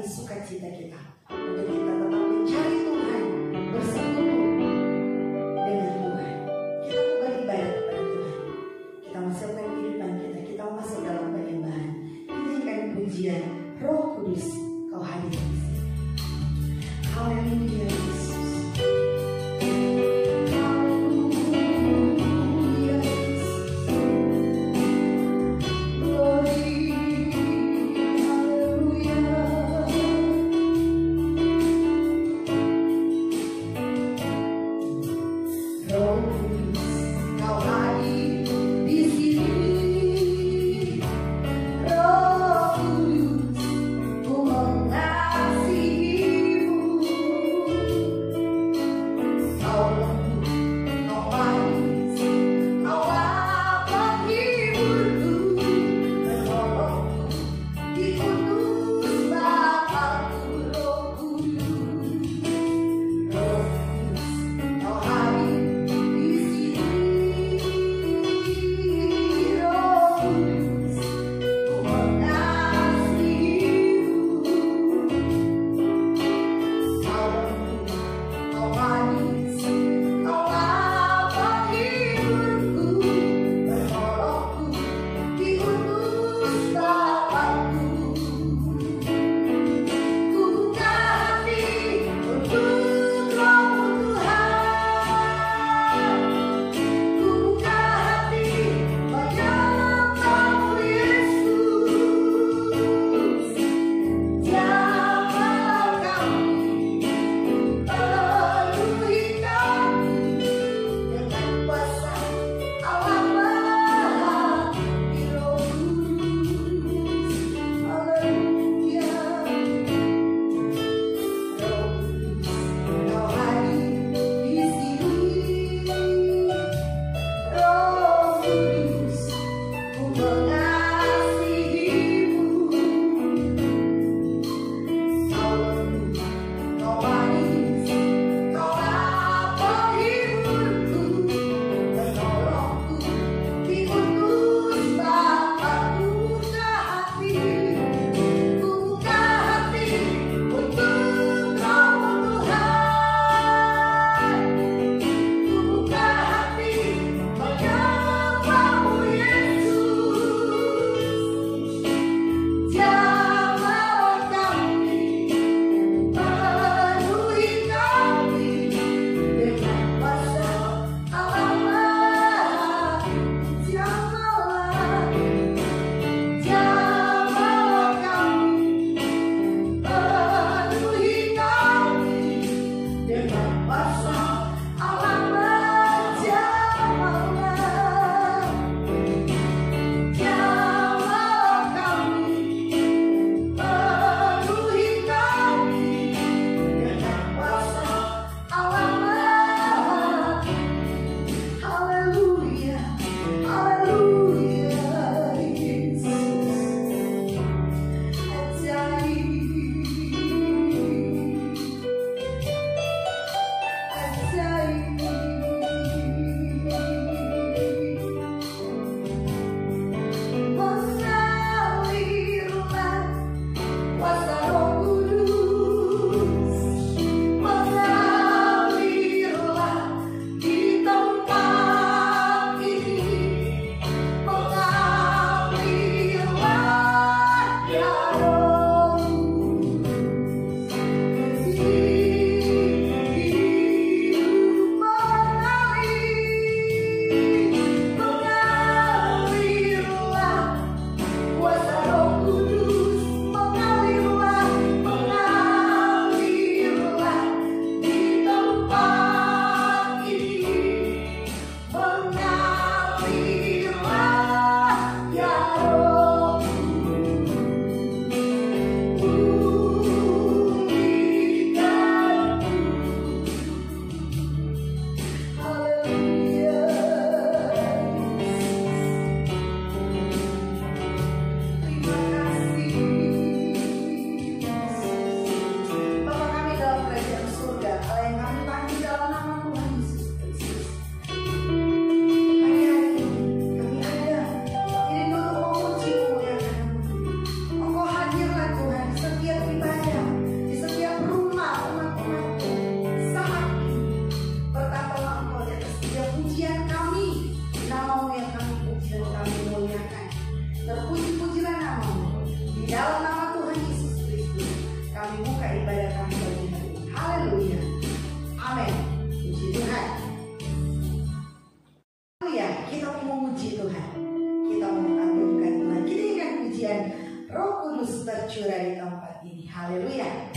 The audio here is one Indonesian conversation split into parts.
sukacita kita, untuk kita tetap mencari Tuhan, bersekutu dengan Tuhan. Kita mau beribadah kepada Tuhan. Kita mau siapkan kehidupan kita. Kita mau masuk dalam penyembahan. Izinkan pujian Roh Kudus kau hadir di sini. Haleluya Yesus. Haleluya. saat ini. Haleluya.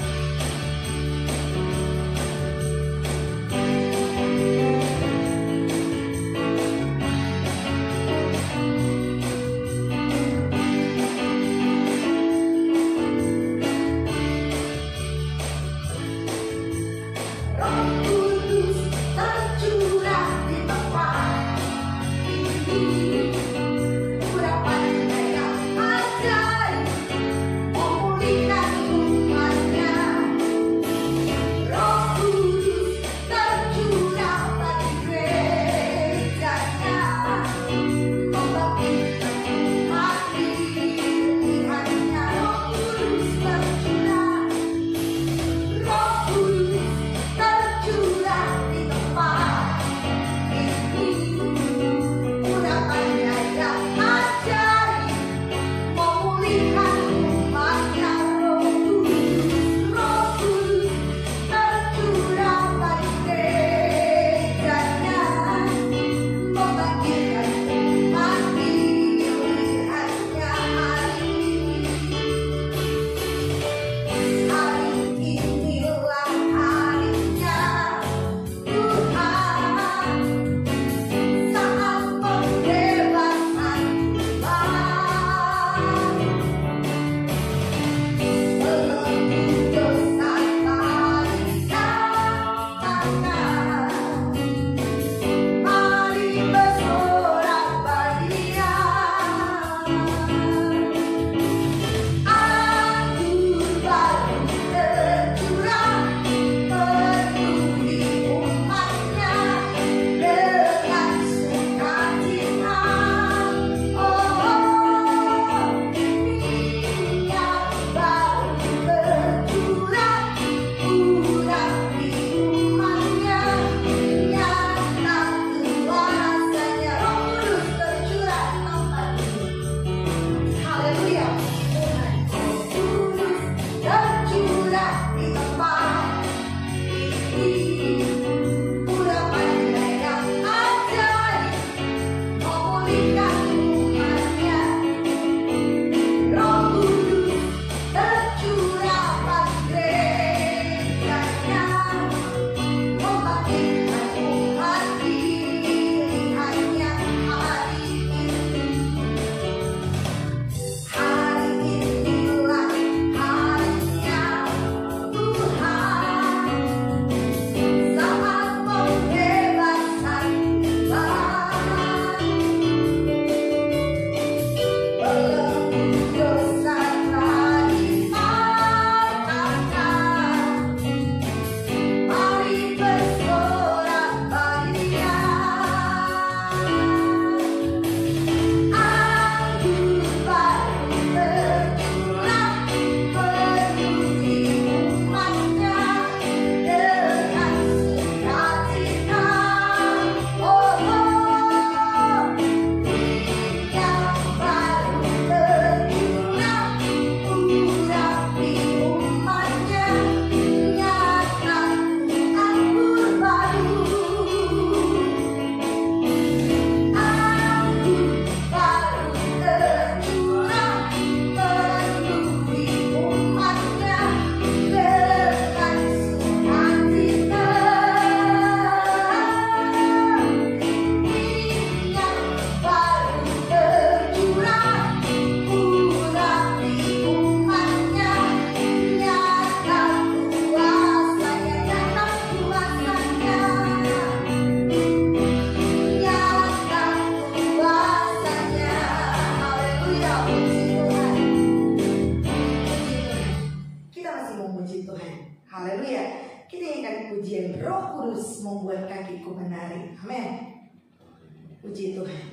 Puji Tuhan.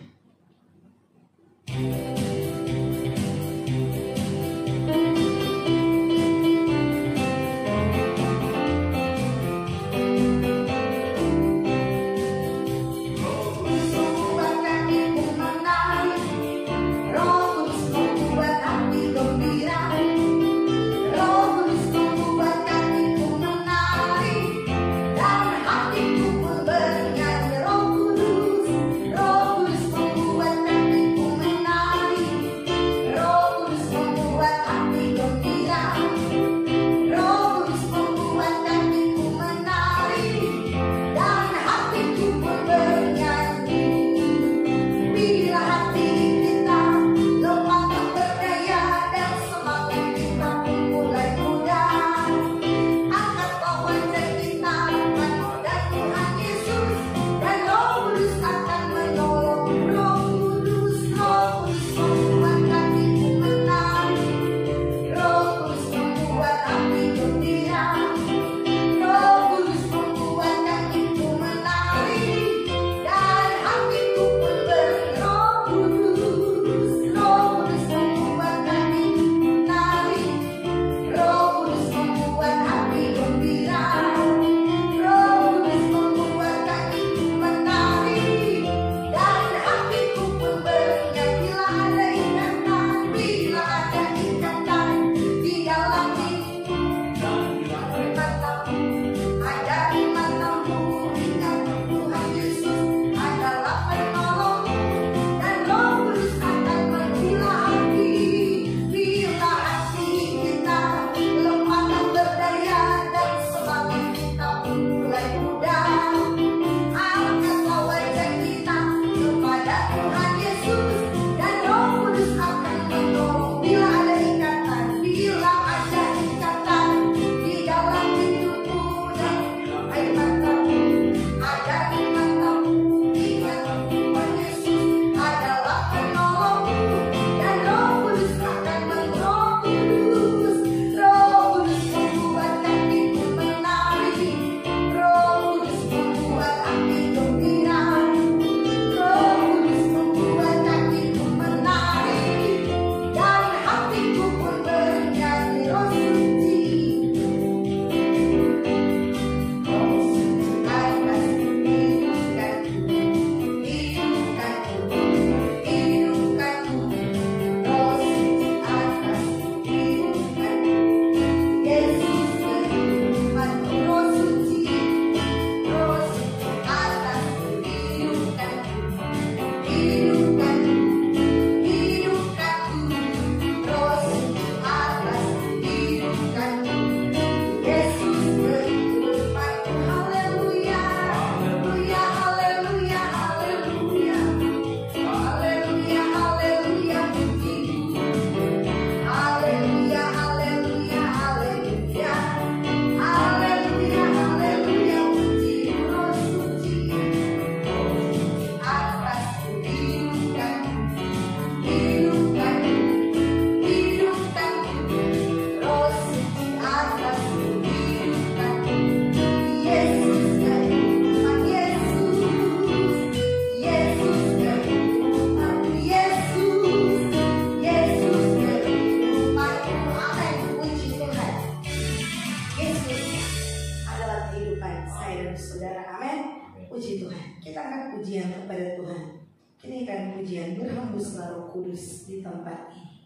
Puji Tuhan. Kita akan pujian kepada Tuhan. Kini akan pujian berhembuslah Roh Kudus di tempat ini.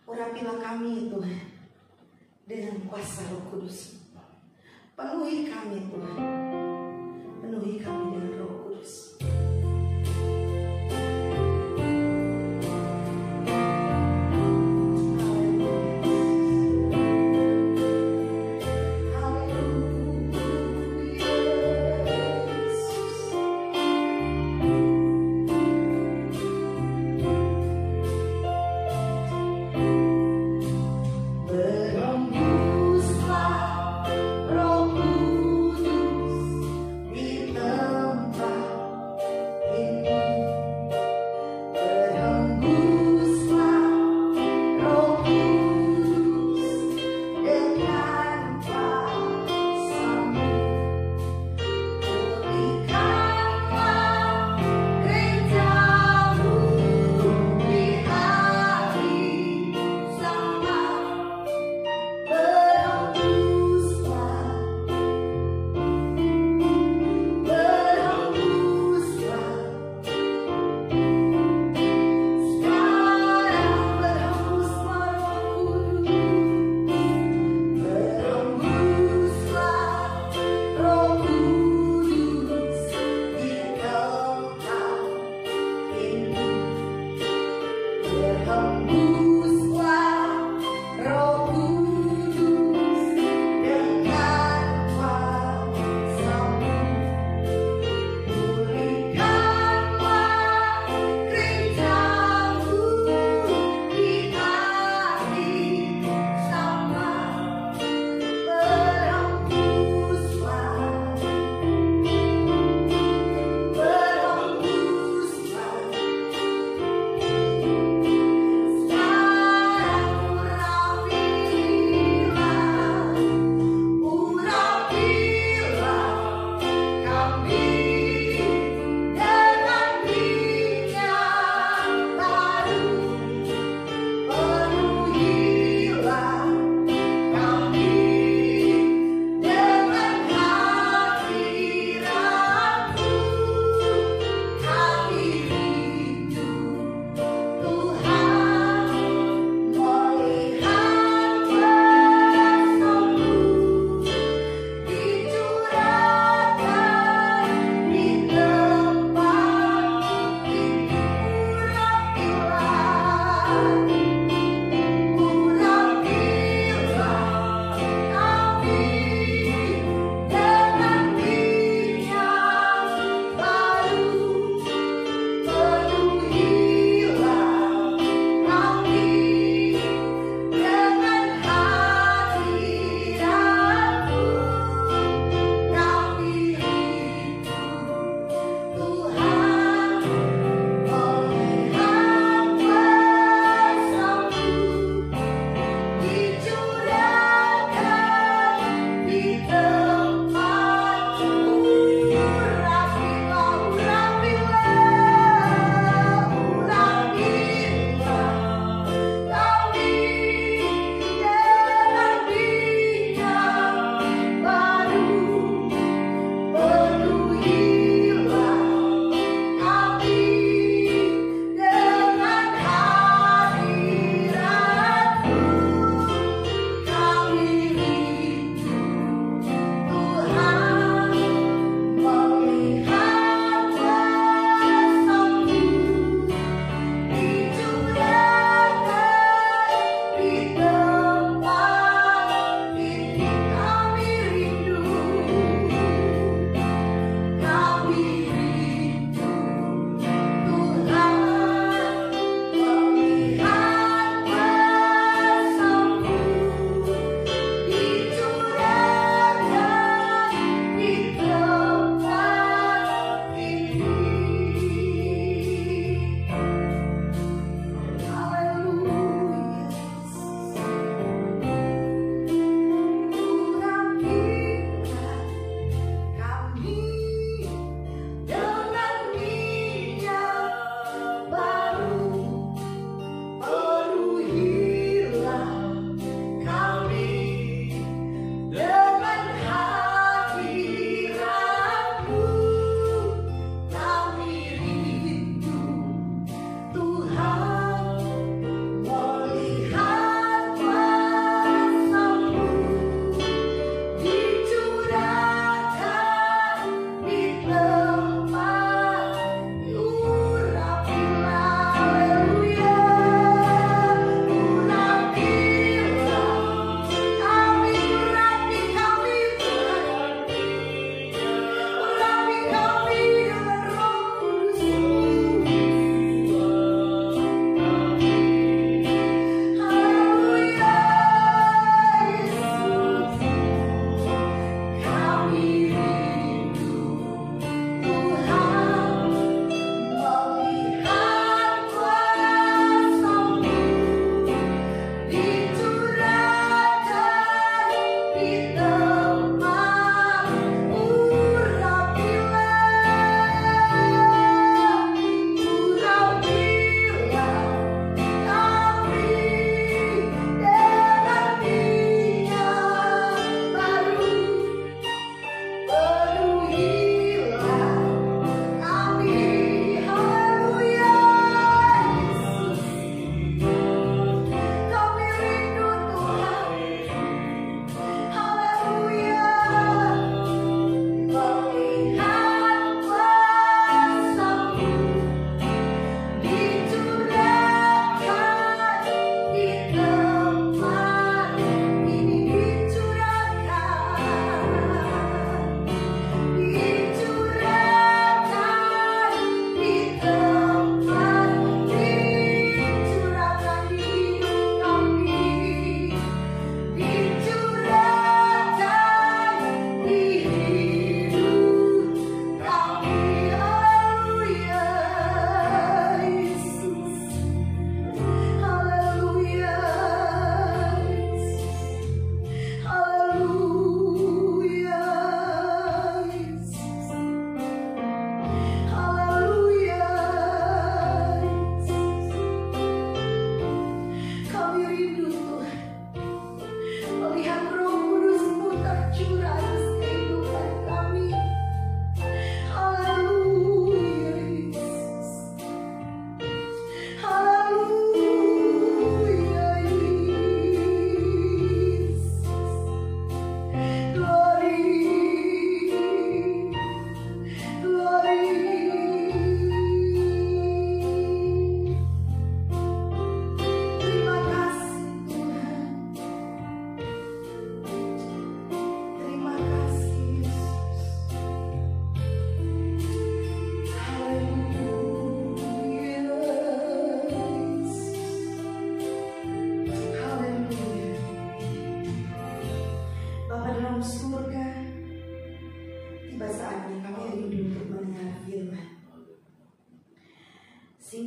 Urapilah kami Tuhan dengan kuasa Roh Kudus. Penuhi kami Tuhan. Penuhi kami dengan Roh Kudus. Di tempat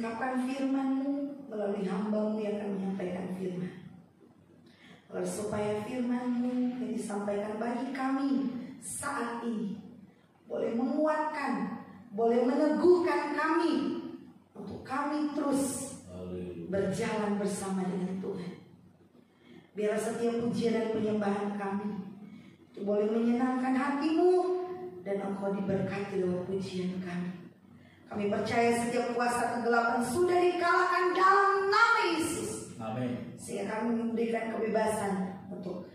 ungkapkan firman-Mu melalui hamba-Mu yang akan menyampaikan firman. Supaya firman-Mu yang disampaikan bagi kami saat ini boleh menguatkan, boleh meneguhkan kami untuk kami terus berjalan bersama dengan Tuhan. Biar setiap pujian dan penyembahan kami itu boleh menyenangkan hati-Mu dan Engkau diberkati lewat pujian kami. Kami percaya setiap kuasa kegelapan sudah dikalahkan dalam nama Yesus. Amin. Sehingga kami memberikan kebebasan untuk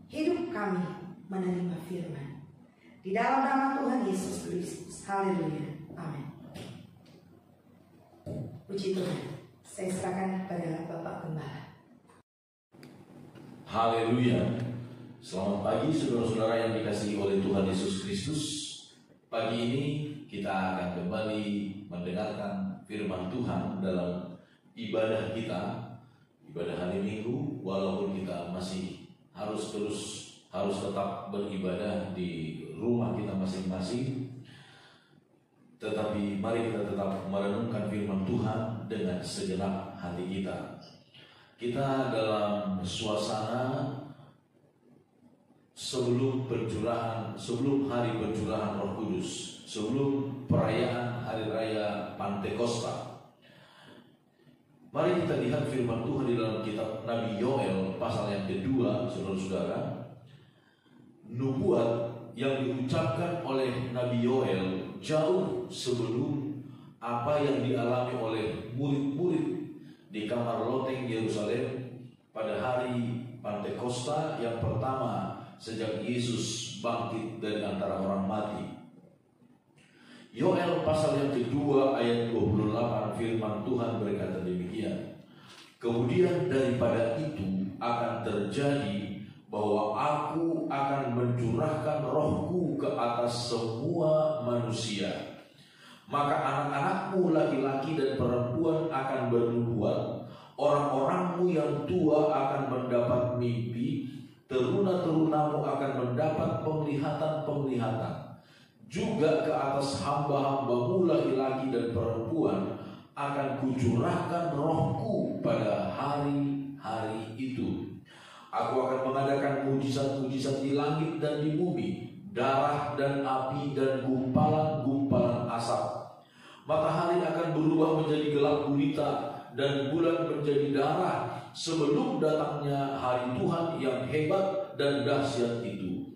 hidup kami menerima firman. Di dalam nama Tuhan Yesus Kristus. Haleluya. Amin. Puji Tuhan. Saya serahkan kepada Bapak Gembala. Haleluya. Selamat pagi saudara-saudara yang dikasihi oleh Tuhan Yesus Kristus. Pagi ini kita akan kembali mendengarkan firman Tuhan dalam ibadah kita, ibadah hari Minggu. Walaupun kita masih harus tetap beribadah di rumah kita masing-masing, tetapi mari kita tetap merenungkan firman Tuhan dengan segenap hati kita. Kita dalam suasana sebelum hari pencurahan Roh Kudus, sebelum perayaan hari raya Pantekosta. Mari kita lihat firman Tuhan di dalam kitab Nabi Yoel pasal yang kedua, saudara-saudara. Nubuat yang diucapkan oleh Nabi Yoel jauh sebelum apa yang dialami oleh murid-murid di kamar loteng Yerusalem pada hari Pantekosta yang pertama sejak Yesus bangkit dari antara orang mati. Yoel pasal yang kedua ayat 28 firman Tuhan berkata demikian. Kemudian daripada itu akan terjadi bahwa aku akan mencurahkan rohku ke atas semua manusia. Maka anak-anakmu laki-laki dan perempuan akan bernubuat, orang-orangmu yang tua akan mendapat mimpi, teruna-terunamu akan mendapat penglihatan-penglihatan. Juga ke atas hamba-hambamu laki-laki dan perempuan akan kucurahkan rohku pada hari-hari itu. Aku akan mengadakan mujizat-mujizat di langit dan di bumi, darah dan api dan gumpalan-gumpalan asap. Matahari akan berubah menjadi gelap gulita dan bulan menjadi darah sebelum datangnya hari Tuhan yang hebat dan dahsyat itu.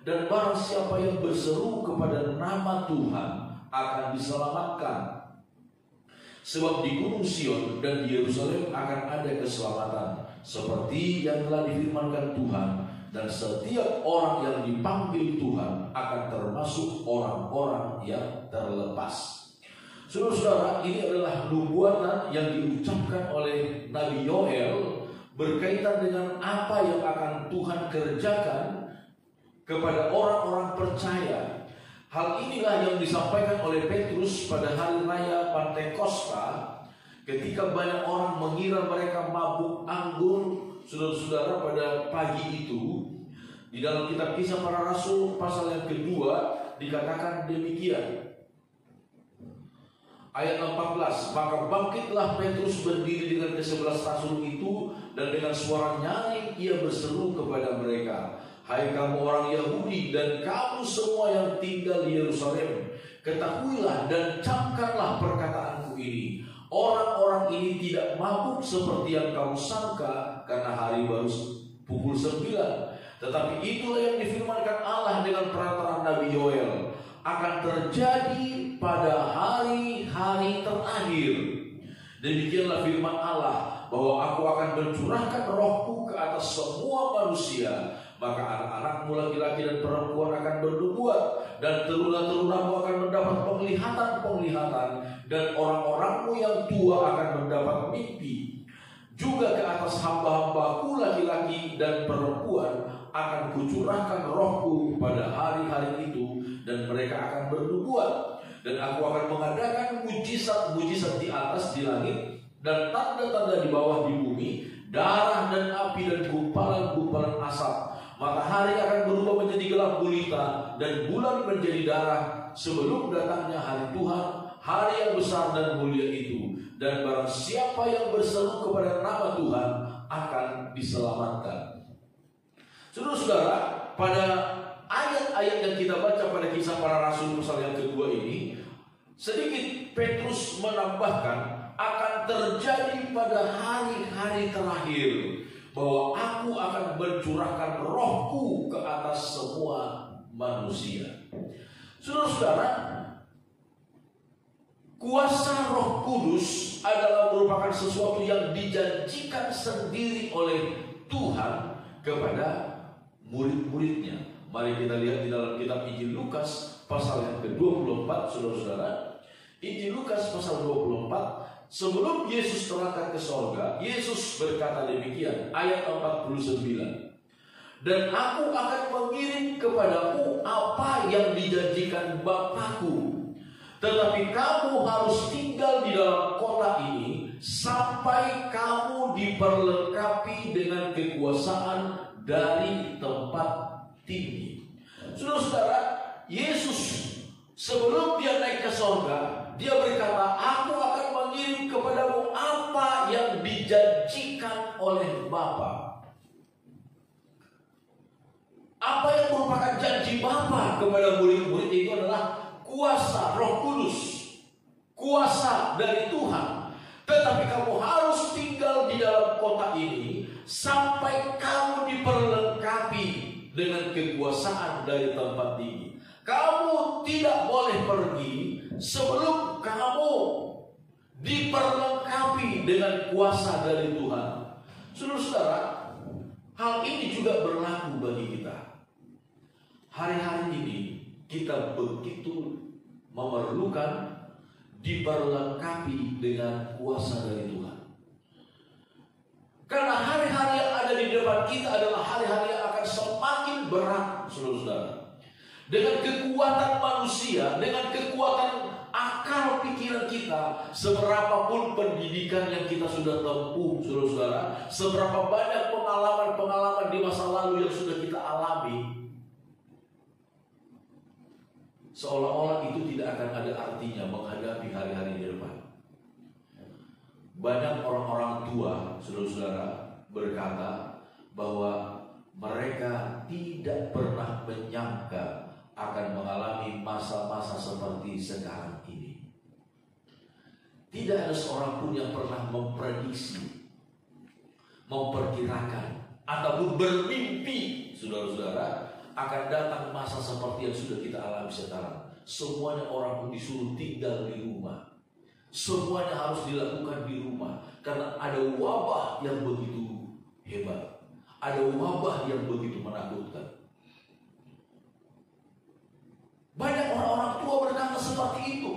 Dan barang siapa yang berseru kepada nama Tuhan akan diselamatkan. Sebab di Gunung Sion dan di Yerusalem akan ada keselamatan, seperti yang telah difirmankan Tuhan. Dan setiap orang yang dipanggil Tuhan akan termasuk orang-orang yang terlepas. Saudara-saudara, ini adalah nubuatan yang diucapkan oleh Nabi Yoel berkaitan dengan apa yang akan Tuhan kerjakan kepada orang-orang percaya. Hal inilah yang disampaikan oleh Petrus pada hari raya Pantekosta, ketika banyak orang mengira mereka mabuk anggur, saudara-saudara, pada pagi itu. Di dalam kitab Kisah Para Rasul pasal yang kedua dikatakan demikian. Ayat 14, maka bangkitlah Petrus berdiri dengan ke-11 rasul itu, dan dengan suara nyaring ia berseru kepada mereka, hai kamu orang Yahudi dan kamu semua yang tinggal di Yerusalem, ketahuilah dan camkanlah perkataanku ini. Orang-orang ini tidak mabuk seperti yang kamu sangka, karena hari baru pukul 9. Tetapi itulah yang difirmankan Allah dengan perantaraan Nabi Yoel akan terjadi pada hari-hari terakhir. Demikianlah firman Allah, bahwa aku akan mencurahkan rohku ke atas semua manusia. Maka anak-anakmu laki-laki dan perempuan akan bernubuat, dan teruna-terunamu akan mendapat penglihatan-penglihatan, dan orang-orangmu yang tua akan mendapat mimpi. Juga ke atas hamba-hambaku laki-laki dan perempuan akan kucurahkan rohku pada hari-hari itu, dan mereka akan bernubuat. Dan aku akan mengadakan mujizat-mujizat di atas di langit, dan tanda-tanda di bawah di bumi, darah dan api dan gumpalan-gumpalan asap. Matahari akan berubah menjadi gelap gulita, dan bulan menjadi darah sebelum datangnya hari Tuhan hari yang besar dan mulia itu, dan barang siapa yang berseru kepada nama Tuhan akan diselamatkan. Saudara-saudara, pada ayat-ayat yang kita baca pada Kisah Para Rasul pasal yang kedua ini, sedikit Petrus menambahkan akan terjadi pada hari-hari terakhir bahwa aku akan mencurahkan rohku ke atas semua manusia. Saudara-saudara, kuasa Roh Kudus adalah merupakan sesuatu yang dijanjikan sendiri oleh Tuhan kepada murid-muridnya. Mari kita lihat di dalam kitab Injil Lukas pasal yang ke-24, saudara-saudara. Injil Lukas pasal 24. Sebelum Yesus terangkat ke sorga, Yesus berkata demikian, ayat 49. Dan aku akan mengirim kepadamu apa yang dijanjikan Bapakku. Tetapi kamu harus tinggal di dalam kota ini sampai kamu diperlengkapi dengan kekuasaan dari tempat tinggi. Saudara-saudara, Yesus sebelum dia naik ke sorga, dia berkata, aku akan mengirim kepadamu apa yang dijanjikan oleh Bapa. Apa yang merupakan janji Bapa kepada murid-murid itu adalah kuasa Roh Kudus, kuasa dari Tuhan. Tetapi kamu harus tinggal di dalam kota ini sampai kamu diperlengkapi dengan kekuasaan dari tempat tinggi. Kamu tidak boleh pergi sebelum kamu diperlengkapi dengan kuasa dari Tuhan. Saudara-saudara, hal ini juga berlaku bagi kita. Hari-hari ini kita begitu memerlukan diperlengkapi dengan kuasa dari Tuhan. Karena hari-hari yang ada di depan kita adalah hari-hari yang akan semakin berat, saudara-saudara. Dengan kekuatan manusia, dengan kekuatan akal pikiran kita, seberapapun pendidikan yang kita sudah tempuh, saudara-saudara, seberapa banyak pengalaman-pengalaman di masa lalu yang sudah kita alami, seolah-olah itu tidak akan ada artinya menghadapi hari-hari di depan. Banyak orang-orang tua, saudara-saudara, berkata bahwa mereka tidak pernah menyangka akan mengalami masa-masa seperti sekarang ini. Tidak ada seorang pun yang pernah memprediksi, memperkirakan, ataupun bermimpi, saudara-saudara, akan datang masa seperti yang sudah kita alami sekarang. Semuanya orang pun disuruh tinggal di rumah. Semuanya harus dilakukan di rumah. Karena ada wabah yang begitu hebat. Ada wabah yang begitu menakutkan. Banyak orang-orang tua berkata seperti itu.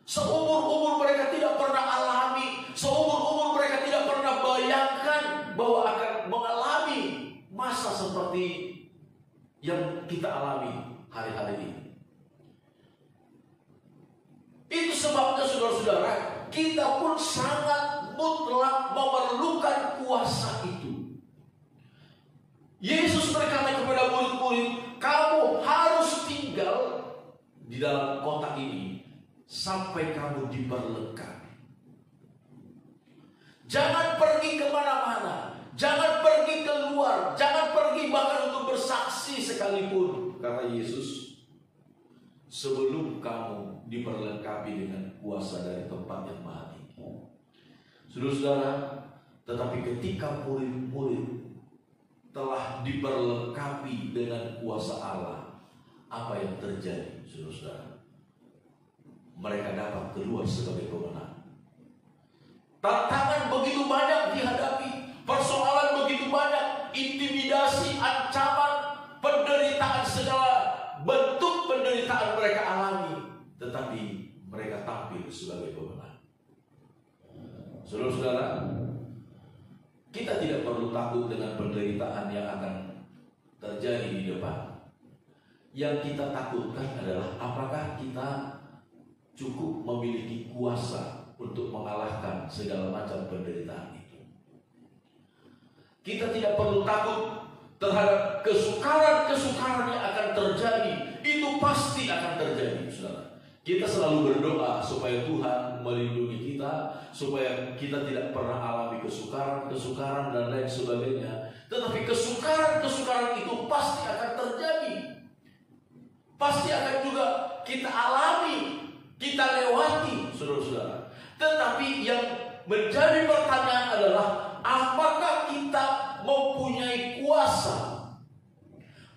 Seumur-umur mereka tidak pernah alami, seumur-umur mereka tidak pernah bayangkan bahwa akan mengalami masa seperti yang kita alami hari-hari ini. Itu sebabnya, saudara-saudara, kita pun sangat mutlak memerlukan kuasa itu. Yesus berkata kepada murid-murid, kamu harus tinggal di dalam kota ini sampai kamu diperlengkapi. Jangan pergi kemana-mana, jangan pergi keluar, jangan pergi bahkan untuk bersaksi sekalipun, kata Yesus, sebelum kamu diperlengkapi dengan kuasa dari tempat yang maha tinggi. Saudara-saudara, tetapi ketika murid-murid telah diperlengkapi dengan kuasa Allah, apa yang terjadi, saudara-saudara? Mereka dapat keluar sebagai pemenang. Tantangan begitu banyak dihadapi, persoalan begitu banyak, intimidasi, ancaman, penderitaan, segala bentuk penderitaan mereka alami, tetapi mereka tampil sebagai pemenang. Saudara-saudara, kita tidak perlu takut dengan penderitaan yang akan terjadi di depan. Yang kita takutkan adalah apakah kita cukup memiliki kuasa untuk mengalahkan segala macam penderitaan itu. Kita tidak perlu takut terhadap kesukaran-kesukaran yang akan terjadi. Itu pasti akan terjadi, saudara. Kita selalu berdoa supaya Tuhan melindungi kita, supaya kita tidak pernah alami kesukaran dan lain sebagainya. Tetapi kesukaran itu pasti akan terjadi. Pasti akan juga kita alami, kita lewati, saudara-saudara. Tetapi yang menjadi pertanyaan adalah, apakah kita mempunyai kuasa,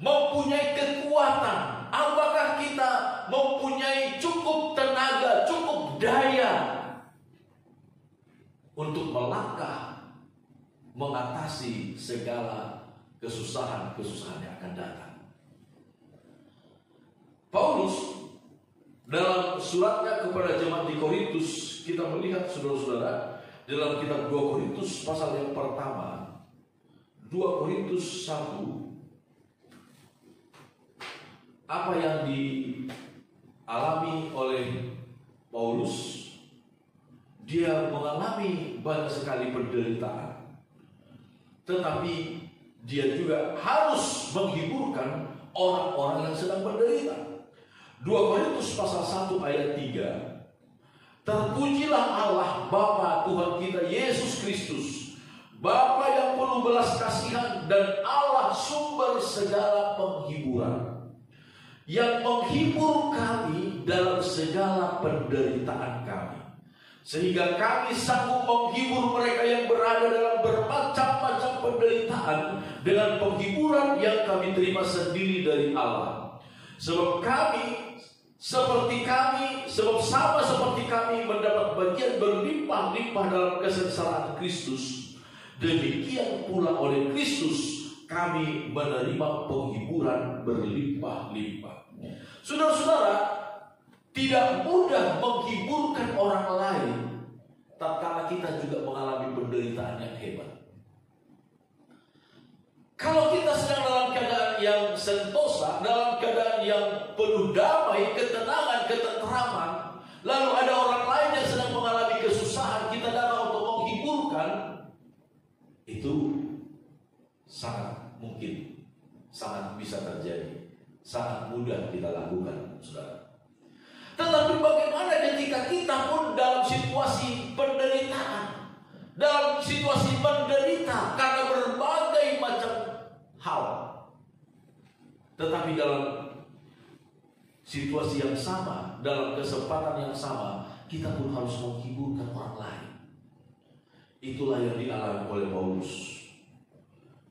mempunyai kekuatan? Apakah kita mempunyai cukup tenaga, cukup daya untuk melangkah mengatasi segala kesusahan yang akan datang? Paulus dalam suratnya kepada jemaat di Korintus, kita melihat saudara-saudara dalam kitab 2 Korintus pasal yang pertama, 2 Korintus 1, apa yang dialami oleh Paulus. Dia mengalami banyak sekali penderitaan, tetapi dia juga harus menghiburkan orang-orang yang sedang menderita. 2 Korintus pasal 1 ayat 3. Terpujilah Allah Bapa Tuhan kita Yesus Kristus, Bapa yang penuh belas kasihan dan Allah sumber segala penghiburan, yang menghibur kami dalam segala penderitaan kami, sehingga kami sanggup menghibur mereka yang berada dalam bermacam-macam penderitaan dengan penghiburan yang kami terima sendiri dari Allah. Sebab sama seperti kami mendapat bagian berlimpah-limpah dalam kesengsaraan Kristus, demikian pula oleh Kristus kami menerima penghiburan berlimpah-limpah. Saudara-saudara, tidak mudah menghiburkan orang lain tatkala kita juga mengalami penderitaan yang hebat. Kalau kita sedang dalam keadaan yang sentosa, dalam keadaan yang penuh damai, ketenangan, ketentraman, lalu ada orang lain yang sedang mengalami kesusahan, kita datang untuk menghiburkan, itu sangat mungkin, sangat bisa terjadi, sangat mudah kita lakukan, saudara. Tetapi bagaimana ketika kita pun dalam situasi penderitaan, dalam situasi menderita karena berbagai macam hal, tetapi dalam situasi yang sama, dalam kesempatan yang sama, kita pun harus menghiburkan orang lain. Itulah yang dialami oleh Paulus.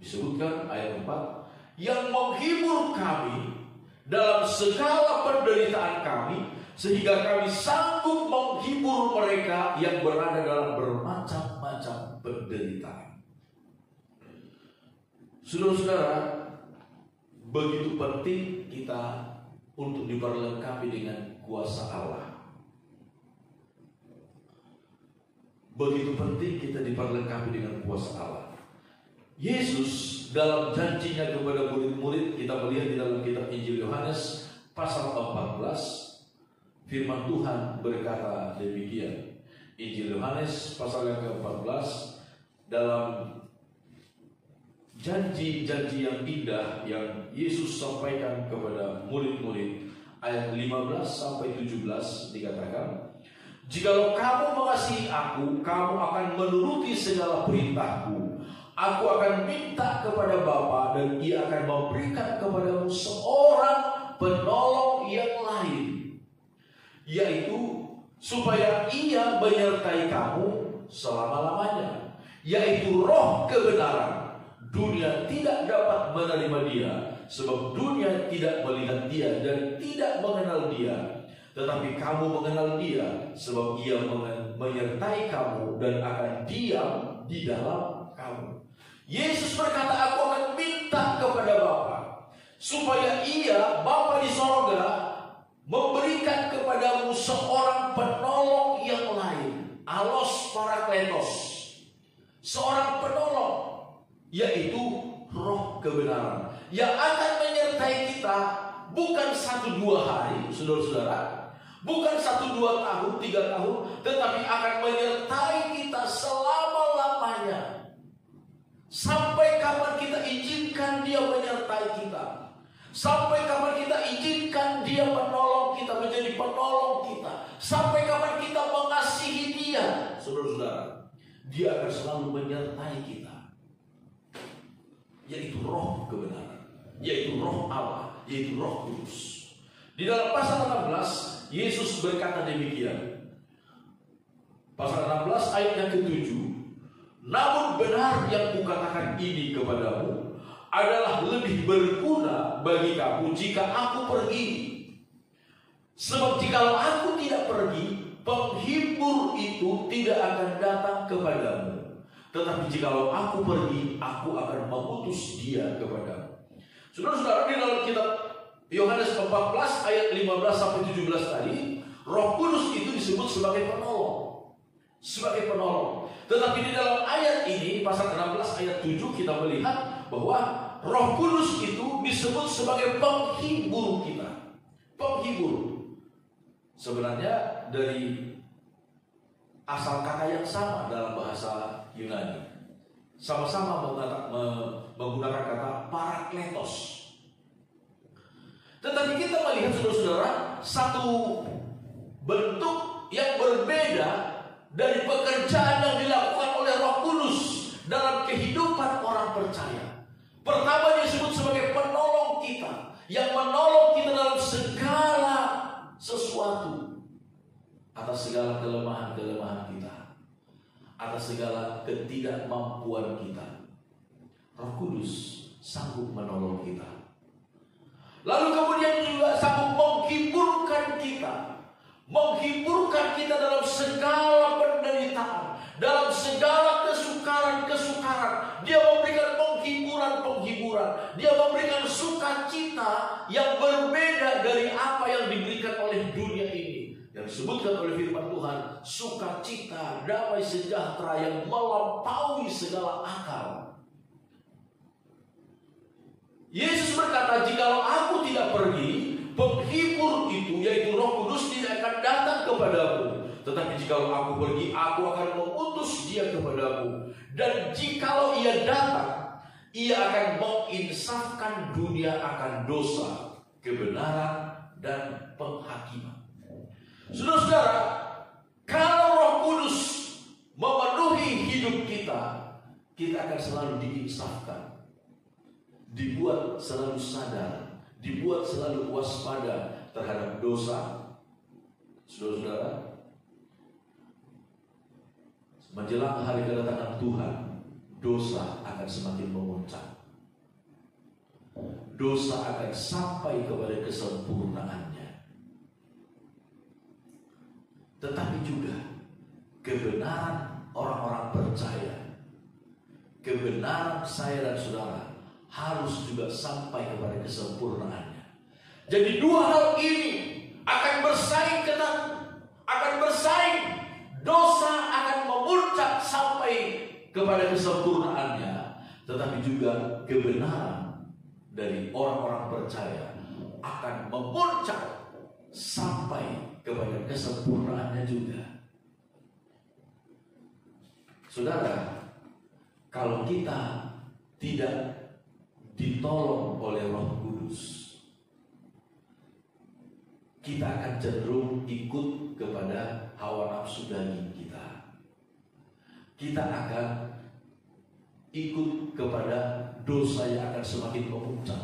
Disebutkan ayat 4, yang menghibur kami dalam segala penderitaan kami, sehingga kami sanggup menghibur mereka yang berada dalam bermacam-macam penderitaan. Saudara-saudara, begitu penting kita untuk diperlengkapi dengan kuasa Allah. Begitu penting kita diperlengkapi dengan kuasa Allah. Yesus dalam janjinya kepada murid-murid, kita melihat di dalam kitab Injil Yohanes pasal 14, firman Tuhan berkata demikian. Injil Yohanes pasal yang ke-14, dalam janji-janji yang indah yang Yesus sampaikan kepada murid-murid, ayat 15 sampai 17 dikatakan, jikalau kamu mengasihi aku, kamu akan menuruti segala perintahku. Aku akan minta kepada Bapa dan Ia akan memberikan kepadamu seorang penolong yang lain, yaitu supaya Ia menyertai kamu selama-lamanya, yaitu Roh kebenaran. Dunia tidak dapat menerima Dia, sebab dunia tidak melihat Dia dan tidak mengenal Dia. Tetapi kamu mengenal Dia, sebab Ia menyertai kamu dan akan diam di dalam kamu. Yesus berkata, aku akan minta kepada Bapa supaya Ia, Bapa di sorga, memberikan kepadamu seorang penolong yang lain, Allos Parakletos, seorang penolong, yaitu Roh kebenaran, yang akan menyertai kita bukan 1-2 hari, saudara-saudara, bukan 1-2 tahun, 3 tahun, tetapi akan menyertai kita selama-lamanya. Sampai kapan kita izinkan Dia menyertai kita, sampai kapan kita izinkan Dia menolong kita, menjadi penolong kita. Sampai kapan kita mengasihi Dia, saudara-saudara, Dia akan selalu menyertai kita. Yaitu roh kebenaran, yaitu roh Allah, yaitu Roh Kudus. Di dalam pasal 16, Yesus berkata demikian. Pasal 16 ayat yang ke-7. Namun benar yang kukatakan ini kepadamu adalah lebih berguna bagi kamu jika aku pergi. Sebab jikalau aku tidak pergi, penghibur itu tidak akan datang kepadamu. Tetapi jikalau aku pergi, aku akan mengutus Dia kepadamu. Saudara-saudara, di dalam kitab Yohanes 14 ayat 15 sampai 17 tadi, Roh Kudus itu disebut sebagai penolong. Sebagai penolong. Tetapi di dalam ayat ini, pasal 16 ayat 7, kita melihat bahwa Roh Kudus itu disebut sebagai penghibur kita. Penghibur. Sebenarnya dari asal kata yang sama dalam bahasa Yunani. Sama-sama menggunakan kata parakletos. Tetapi kita melihat, saudara-saudara, satu bentuk yang berbeda dari pekerjaan yang dilakukan oleh Roh Kudus dalam kehidupan orang percaya. Pertama, dia disebut sebagai penolong kita, yang menolong kita dalam segala sesuatu, atas segala kelemahan-kelemahan kita, atas segala ketidakmampuan kita. Roh Kudus sanggup menolong kita. Lalu kemudian juga sanggup menghiburkan kita. Menghiburkan kita dalam segala penderitaan, dalam segala kesukaran-kesukaran. Dia memberikan penghiburan-penghiburan. Dia memberikan sukacita yang berbeda dari apa yang diberikan oleh dunia ini. Yang disebutkan oleh firman Tuhan, sukacita, damai sejahtera yang melampaui segala akal. Yesus berkata, jikalau aku tidak pergi, penghibur itu, yaitu Roh Kudus, tidak akan datang kepadamu. Tetapi jikalau aku pergi, aku akan mengutus Dia kepadamu. Dan jikalau Ia datang, Ia akan menginsafkan dunia akan dosa, kebenaran, dan penghakiman. Saudara-saudara, kalau Roh Kudus memenuhi hidup kita, kita akan selalu diinsafkan, dibuat selalu sadar, dibuat selalu waspada terhadap dosa. Saudara-saudara, menjelang hari kedatangan Tuhan, dosa akan semakin memuncak. Dosa akan sampai kepada kesempurnaannya. Tetapi juga kebenaran orang-orang percaya, kebenaran saya dan saudara harus juga sampai kepada kesempurnaannya. Jadi dua hal ini akan bersaing ketat, akan bersaing. Dosa akan memuncak sampai kepada kesempurnaannya, tetapi juga kebenaran dari orang-orang percaya akan memuncak sampai kepada kesempurnaannya juga. Saudara, kalau kita tidak ditolong oleh Roh Kudus, kita akan cenderung ikut kepada hawa nafsu daging kita. Kita akan ikut kepada dosa yang akan semakin memuncak.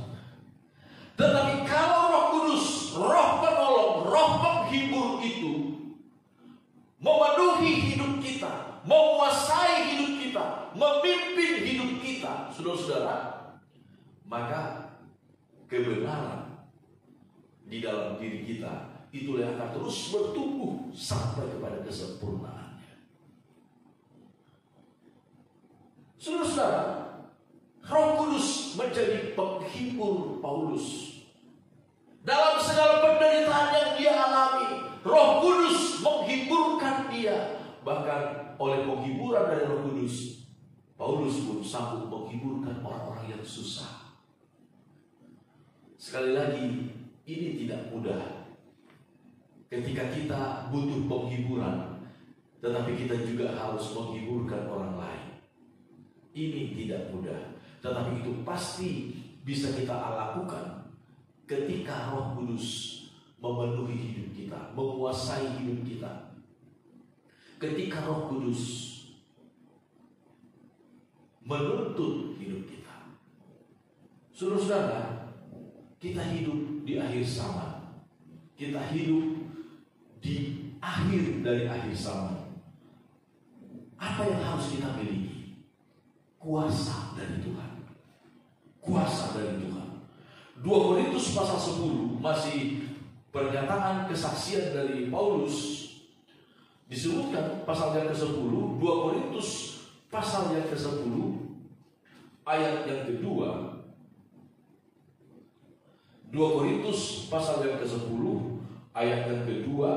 Tetapi kalau Roh Kudus, Roh penolong, Roh penghibur itu memenuhi hidup kita, menguasai hidup kita, memimpin hidup kita, saudara-saudara, maka kebenaran di dalam diri kita itulah yang akan terus bertumbuh sampai kepada kesempurnaannya. Saudara-saudara, Roh Kudus menjadi penghibur Paulus. Dalam segala penderitaan yang dia alami, Roh Kudus menghiburkan dia. Bahkan oleh penghiburan dari Roh Kudus, Paulus pun sanggup menghiburkan orang-orang yang susah. Sekali lagi, ini tidak mudah. Ketika kita butuh penghiburan, tetapi kita juga harus menghiburkan orang lain. Ini tidak mudah, tetapi itu pasti bisa kita lakukan ketika Roh Kudus memenuhi hidup kita, menguasai hidup kita. Ketika Roh Kudus menuntut hidup kita. Saudara-saudara, kita hidup di akhir zaman. Kita hidup di akhir dari akhir zaman. Apa yang harus kita miliki? Kuasa dari Tuhan. Kuasa dari Tuhan. 2 Korintus pasal 10 masih pernyataan kesaksian dari Paulus. Disebutkan pasal yang ke-10, 2 Korintus pasal yang ke-10 ayat yang kedua. 2 Korintus pasal yang ke-10 ayat yang kedua.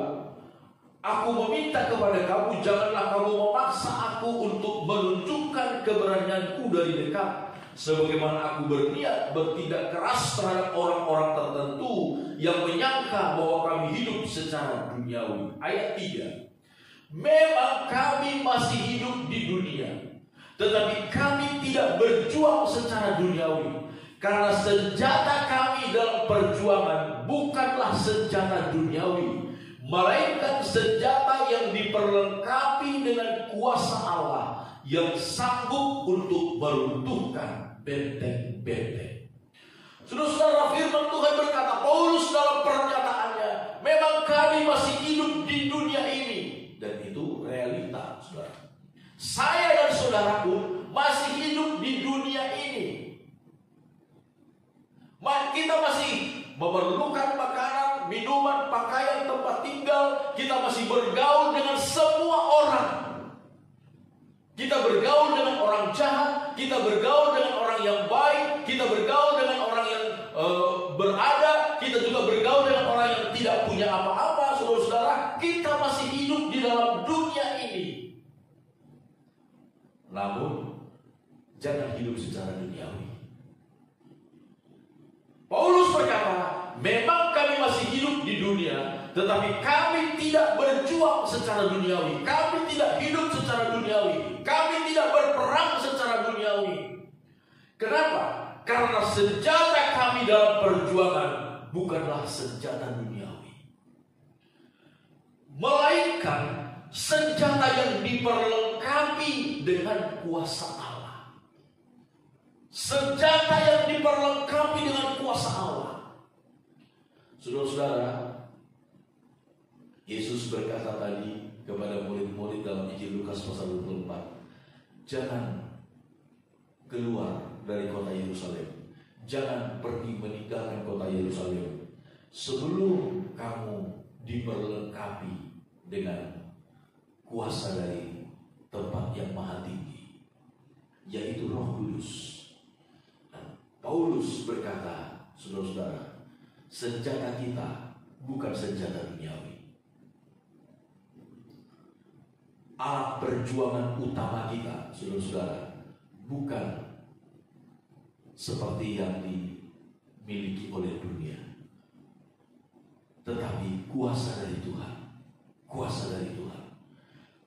Aku meminta kepada kamu, janganlah kamu memaksa aku untuk menunjukkan keberanianku dari dekat, sebagaimana aku berniat bertindak keras terhadap orang-orang tertentu yang menyangka bahwa kami hidup secara duniawi. Ayat 3. Memang kami masih hidup di dunia, tetapi kami tidak berjuang secara duniawi, karena senjata kami dalam perjuangan bukanlah senjata duniawi, melainkan senjata yang diperlengkapi dengan kuasa Allah yang sanggup untuk meruntuhkan benteng-benteng. Saudara-saudara, firman Tuhan berkata, Paulus dalam pernyataannya, memang kami masih hidup di dunia ini. Dan itu realita, saudara. Saya dan saudaraku masih hidup di dunia ini. Kita masih memerlukan makanan, minuman, pakaian, tempat tinggal. Kita masih bergaul dengan semua orang. Kita bergaul dengan orang jahat, kita bergaul dengan orang yang baik, kita bergaul dengan orang yang berada, kita juga bergaul dengan orang yang tidak punya apa-apa. Saudara-saudara, kita masih hidup di dalam dunia ini. Namun, jangan hidup secara duniawi. Paulus berkata, memang kami masih hidup di dunia, tetapi kami tidak berjuang secara duniawi. Kami tidak hidup secara duniawi. Kami tidak berperang secara duniawi. Kenapa? Karena senjata kami dalam perjuangan bukanlah senjata duniawi, melainkan senjata yang diperlengkapi dengan kuasa Allah. Senjata yang diperlengkapi dengan kuasa Allah. Saudara-saudara, Yesus berkata tadi kepada murid-murid dalam Injil Lukas pasal 24, jangan keluar dari kota Yerusalem, jangan pergi meninggalkan kota Yerusalem sebelum kamu diperlengkapi dengan kuasa dari tempat yang maha tinggi, yaitu Roh Kudus. Dan Paulus berkata, saudara-saudara, senjata kita bukan senjata duniawi. Alat perjuangan utama kita, saudara-saudara, bukan seperti yang dimiliki oleh dunia, tetapi kuasa dari Tuhan. Kuasa dari Tuhan.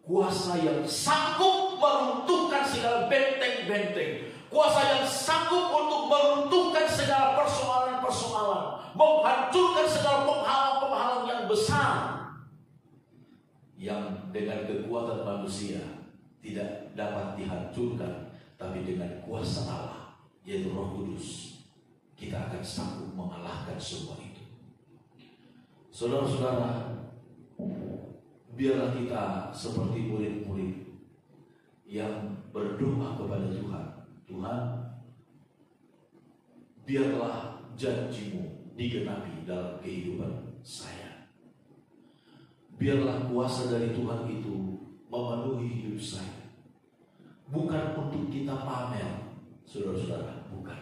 Kuasa yang sanggup meruntuhkan segala benteng-benteng. Kuasa yang sanggup untuk meruntuhkan segala persoalan-persoalan, menghancurkan segala penghalang-penghalang yang besar, yang dengan kekuatan manusia tidak dapat dihancurkan, tapi dengan kuasa Allah, yaitu Roh Kudus, kita akan sanggup mengalahkan semua itu. Saudara-saudara, biarlah kita seperti murid-murid yang berdoa kepada Tuhan. Tuhan, biarlah janji-Mu digenapi dalam kehidupan saya. Biarlah kuasa dari Tuhan itu memenuhi hidup saya. Bukan untuk kita pamer, saudara-saudara, bukan.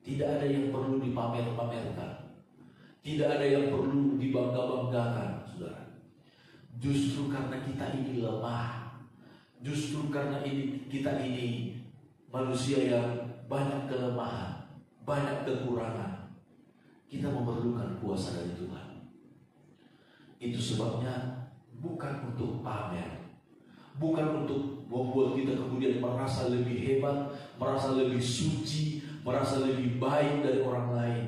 Tidak ada yang perlu dipamer-pamerkan. Tidak ada yang perlu dibangga-banggakan, saudara. Justru karena kita ini lemah, justru karena kita ini manusia yang banyak kelemahan, banyak kekurangan, kita memerlukan kuasa dari Tuhan. Itu sebabnya bukan untuk pamer, bukan untuk membuat kita kemudian merasa lebih hebat, merasa lebih suci, merasa lebih baik dari orang lain.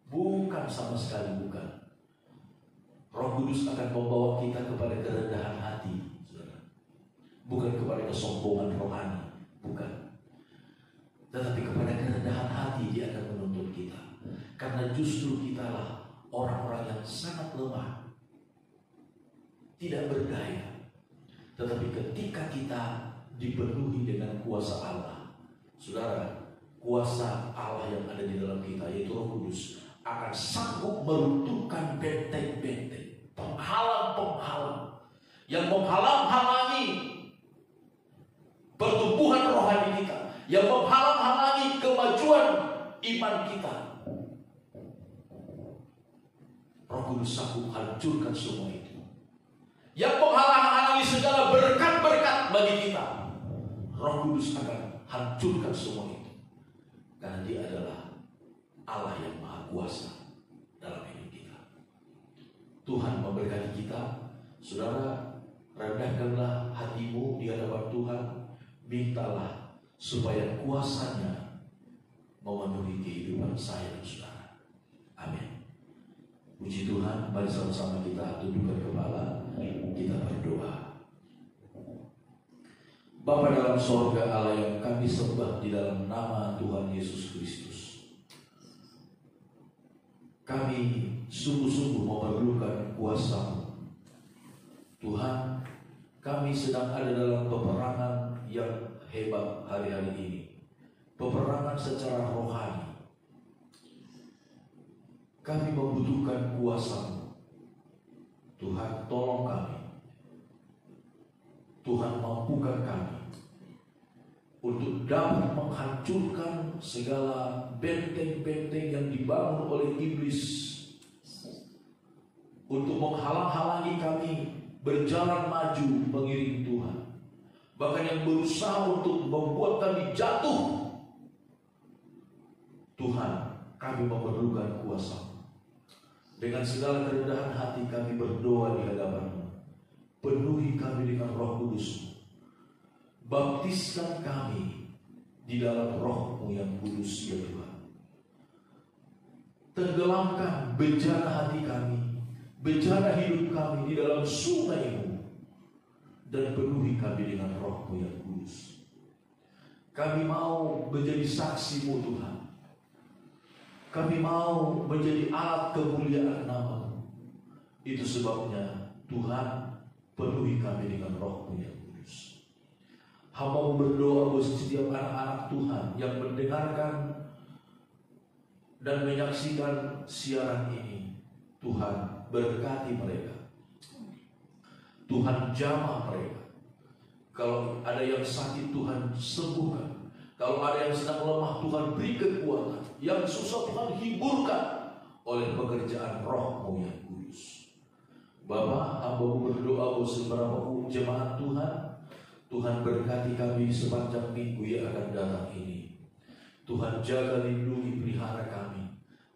Bukan sama sekali bukan. Roh Kudus akan membawa kita kepada kerendahan hati, saudara. Bukan kepada kesombongan rohani, bukan. Tetapi kepada kerendahan hati Dia akan menuntut kita. Karena justru kitalah orang-orang yang sangat lemah, tidak berdaya. Tetapi ketika kita dipenuhi dengan kuasa Allah, saudara, kuasa Allah yang ada di dalam kita, yaitu Roh Kudus, akan sanggup meruntuhkan benteng-benteng, penghalang-penghalang yang menghalang-halangi pertumbuhan rohani kita, yang menghalang-halangi kemajuan iman kita. Roh Kudus sanggup hancurkan semua itu. Yang menghalang-halangi segala berkat-berkat bagi kita, Roh Kudus akan hancurkan semua itu. Karena Dia adalah Allah yang Maha Kuasa dalam hidup kita. Tuhan memberkati kita. Saudara, rendahkanlah hatimu di hadapan Tuhan. Mintalah supaya kuasa-Nya memenuhi kehidupan saya dan saudara. Amin. Puji Tuhan. Mari sama-sama kita tundukkan kepala, kita berdoa. Bapa dalam sorga, Allah yang kami sembah di dalam nama Tuhan Yesus Kristus, kami sungguh-sungguh memerlukan kuasa-Mu. Tuhan, kami sedang ada dalam peperangan yang hebat hari-hari ini. Peperangan secara rohani. Kami membutuhkan kuasa-Mu. Tuhan, tolong kami. Tuhan, mampukan kami untuk dapat menghancurkan segala benteng-benteng yang dibangun oleh iblis untuk menghalang-halangi kami berjalan maju mengiring Tuhan, bahkan yang berusaha untuk membuat kami jatuh. Tuhan, kami memerlukan kuasa. Dengan segala kerendahan hati kami berdoa di hadapan-Mu. Penuhi kami dengan Roh Kudus. Baptiskan kami di dalam Roh-Mu yang kudus, ya Tuhan. Tenggelamkan bejana hati kami, bejana hidup kami di dalam sungai-Mu, dan penuhi kami dengan Roh-Mu yang kudus. Kami mau menjadi saksi-Mu, Tuhan. Kami mau menjadi alat kemuliaan nama-Mu. Itu sebabnya Tuhan, penuhi kami dengan Roh-Mu yang kudus. Hamba berdoa buat setiap anak-anak Tuhan yang mendengarkan dan menyaksikan siaran ini. Tuhan, berkati mereka. Tuhan, jamah mereka. Kalau ada yang sakit, Tuhan sembuhkan. Kalau ada yang sedang lemah, Tuhan beri kekuatan. Yang susah, Tuhan hiburkan oleh pekerjaan Roh-Mu yang kudus. Bapa, hamba berdoa buat seberapa jemaat Tuhan. Tuhan, berkati kami sepanjang minggu yang akan datang ini. Tuhan, jaga, lindungi, pelihara kami.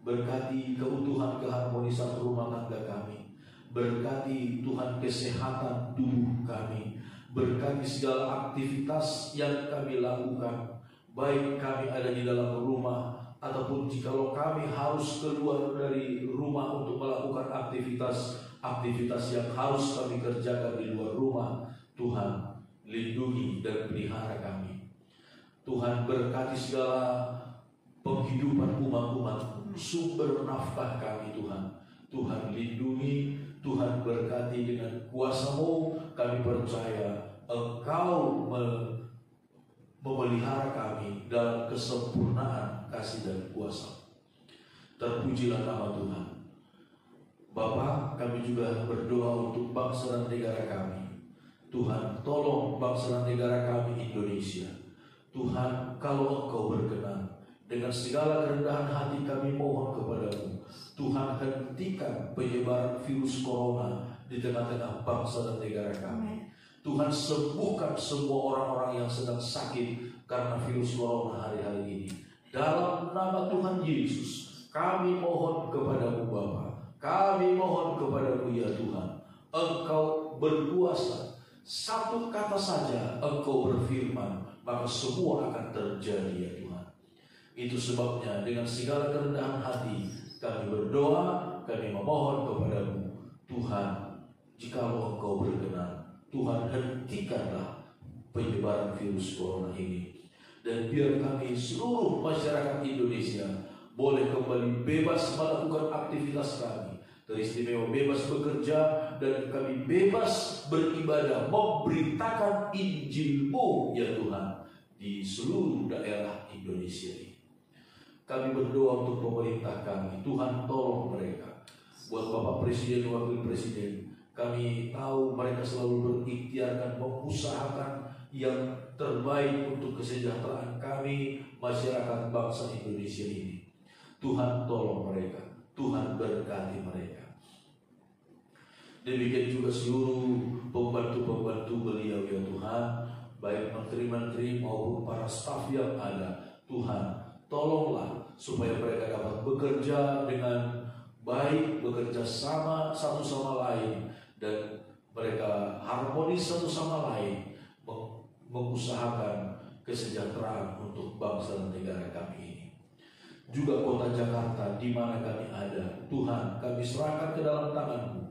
Berkati keutuhan keharmonisan rumah tangga kami. Berkati Tuhan kesehatan tubuh kami. Berkati segala aktivitas yang kami lakukan, baik kami ada di dalam rumah ataupun jikalau kami harus keluar dari rumah untuk melakukan aktivitas yang harus kami kerjakan di luar rumah. Tuhan, lindungi dan pelihara kami. Tuhan, berkati segala penghidupan umat-umat, sumber nafkah kami, Tuhan. Tuhan, lindungi, Tuhan, berkati dengan kuasa-Mu. Kami percaya Engkau memelihara kami dalam kesempurnaan kasih dan kuasa. Terpujilah nama Tuhan. Bapa, kami juga berdoa untuk bangsa dan negara kami. Tuhan, tolong bangsa dan negara kami Indonesia. Tuhan, kalau Engkau berkenan, dengan segala kerendahan hati kami mohon kepada-Mu. Tuhan, hentikan penyebaran virus corona di tengah-tengah bangsa dan negara kami. Tuhan, sembuhkan semua orang-orang yang sedang sakit karena virus corona hari-hari ini. Dalam nama Tuhan Yesus, kami mohon kepada-Mu Bapa. Kami mohon kepada-Mu ya Tuhan. Engkau berkuasa. Satu kata saja Engkau berfirman, maka semua akan terjadi ya Tuhan. Itu sebabnya dengan segala kerendahan hati kami berdoa, kami memohon kepada-Mu. Tuhan, jikalau Engkau berkenan, Tuhan hentikanlah penyebaran virus corona ini. Dan biar kami seluruh masyarakat Indonesia boleh kembali bebas melakukan aktivitas kami, teristimewa bebas bekerja, dan kami bebas beribadah, memberitakan Injil-Mu ya Tuhan di seluruh daerah Indonesia ini. Kami berdoa untuk pemerintah kami, Tuhan tolong mereka. Buat Bapak Presiden, Wakil Presiden, kami tahu mereka selalu berikhtiarkan, mengusahakan yang terbaik untuk kesejahteraan kami, masyarakat bangsa Indonesia ini. Tuhan tolong mereka, Tuhan berkati mereka. Demikian juga seluruh pembantu-pembantu beliau ya Tuhan, baik menteri-menteri maupun para staf yang ada. Tuhan, tolonglah supaya mereka dapat bekerja dengan baik, bekerja sama satu sama lain, dan mereka harmonis satu sama lain, mengusahakan kesejahteraan untuk bangsa dan negara kami ini. Juga kota Jakarta di mana kami ada, Tuhan, kami serahkan ke dalam tangan-Mu.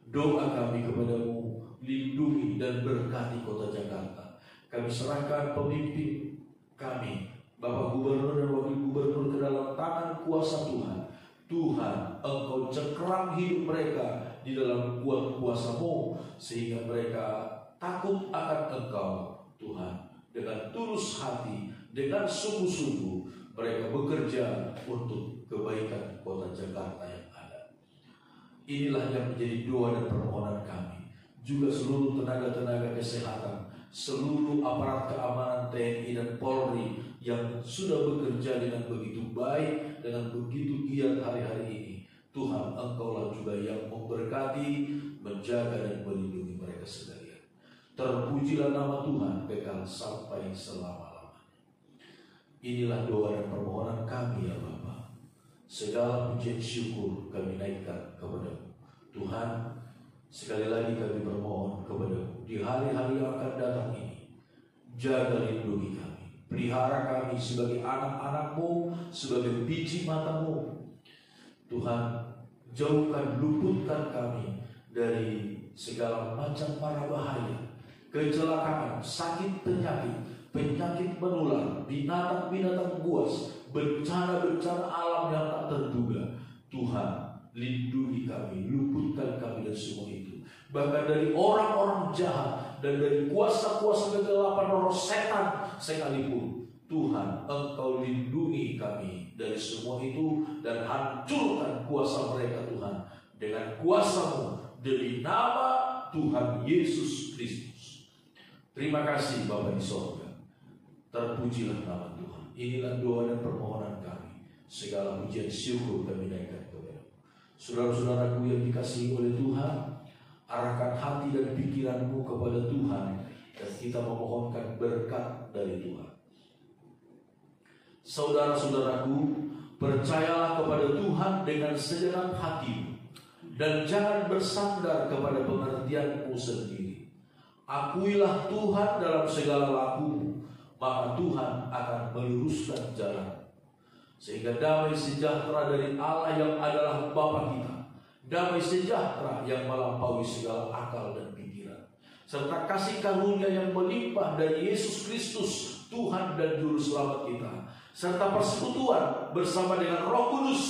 Doa kami kepada-Mu, lindungi dan berkati kota Jakarta. Kami serahkan pemimpin kami, Bapak Gubernur dan Wakil Gubernur, ke dalam tangan kuasa Tuhan. Tuhan, Engkau cengkeram hidup mereka di dalam kuasa-Mu, sehingga mereka takut akan Engkau, Tuhan. Dengan tulus hati, dengan sungguh-sungguh, mereka bekerja untuk kebaikan kota Jakarta yang ada. Inilah yang menjadi doa dan permohonan kami. Juga seluruh tenaga-tenaga kesehatan, seluruh aparat keamanan TNI dan Polri yang sudah bekerja dengan begitu baik, dengan begitu giat hari-hari ini. Tuhan, Engkaulah juga yang memberkati, menjaga dan melindungi mereka sekalian. Terpujilah nama Tuhan kekal sampai selama-lamanya. Inilah doa dan permohonan kami ya Bapa. Segala pujian syukur kami naikkan kepada-Mu. Tuhan, sekali lagi kami bermohon kepada-Mu di hari-hari yang akan datang ini. Jaga lindungi kami, pelihara kami sebagai anak-anak-Mu, sebagai biji mata-Mu. Tuhan, jauhkan, luputkan kami dari segala macam mara bahaya, kecelakaan, sakit, penyakit menular, binatang-binatang buas, bencana-bencana alam yang tak terduga. Tuhan, lindungi kami, luputkan kami dari semua itu. Bahkan dari orang-orang jahat dan dari kuasa-kuasa kegelapan roh setan sekalipun. Tuhan, Engkau lindungi kami dari semua itu dan hancurkan kuasa mereka Tuhan dengan kuasa-Mu demi nama Tuhan Yesus Kristus. Terima kasih Bapa di sorga. Terpujilah nama Tuhan. Inilah doa dan permohonan kami. Segala pujian syukur kami naikkan kepada-Mu. Saudara-saudaraku yang dikasihi oleh Tuhan, arahkan hati dan pikiranmu kepada Tuhan, dan kita memohonkan berkat dari Tuhan. Saudara-saudaraku, percayalah kepada Tuhan dengan segenap hatimu, dan jangan bersandar kepada pengertianmu sendiri. Akuilah Tuhan dalam segala lakumu, maka Tuhan akan meluruskan jalan. Sehingga damai sejahtera dari Allah yang adalah Bapa kita, damai sejahtera yang melampaui segala akal dan pikiran, serta kasih karunia yang melimpah dari Yesus Kristus, Tuhan dan Juru Selamat kita, serta persekutuan bersama dengan Roh Kudus,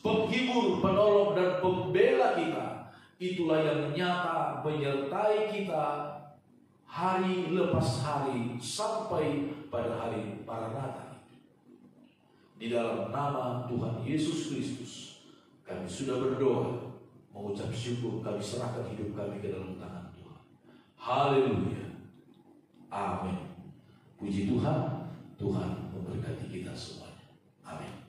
penghibur, penolong dan pembela kita, itulah yang nyata menyertai kita hari lepas hari sampai pada hari Maranatha. Di dalam nama Tuhan Yesus Kristus kami sudah berdoa, mengucap syukur, kami serahkan hidup kami ke dalam tangan Tuhan. Haleluya. Amin. Puji Tuhan, Tuhan memberkati kita semuanya. Amin.